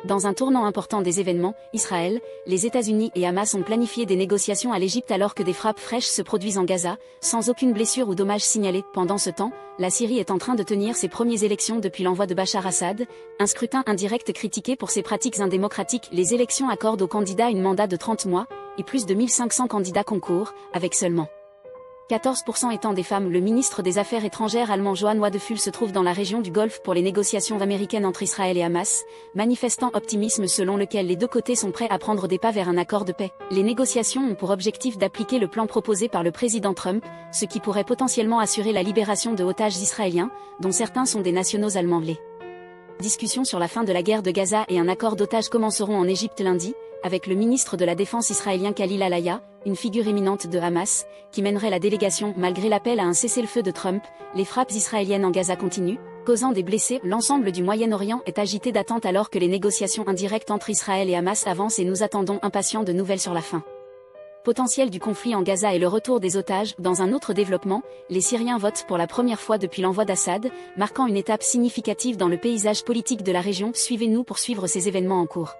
Dans un tournant important des événements, Israël, les États-Unis et Hamas ont planifié des négociations à l'Égypte alors que des frappes fraîches se produisent en Gaza, sans aucune blessure ou dommage signalé. Pendant ce temps, la Syrie est en train de tenir ses premières élections depuis l'envoi de Bachar Assad, un scrutin indirect critiqué pour ses pratiques indémocratiques. Les élections accordent aux candidats un mandat de 30 mois, et plus de 1500 candidats concourent, avec seulement 14% étant des femmes. Le ministre des Affaires étrangères allemand Johann Wadephul se trouve dans la région du Golfe pour les négociations américaines entre Israël et Hamas, manifestant optimisme selon lequel les deux côtés sont prêts à prendre des pas vers un accord de paix. Les négociations ont pour objectif d'appliquer le plan proposé par le président Trump, ce qui pourrait potentiellement assurer la libération de otages israéliens, dont certains sont des nationaux allemands. Les discussions sur la fin de la guerre de Gaza et un accord d'otages commenceront en Égypte lundi, avec le ministre de la Défense israélien Khalil Al-Hayya, une figure éminente de Hamas, qui mènerait la délégation. Malgré l'appel à un cessez-le-feu de Trump, les frappes israéliennes en Gaza continuent, causant des blessés. L'ensemble du Moyen-Orient est agité d'attente alors que les négociations indirectes entre Israël et Hamas avancent et nous attendons impatients de nouvelles sur la fin potentielle du conflit en Gaza et le retour des otages. Dans un autre développement, les Syriens votent pour la première fois depuis l'envoi d'Assad, marquant une étape significative dans le paysage politique de la région. Suivez-nous pour suivre ces événements en cours.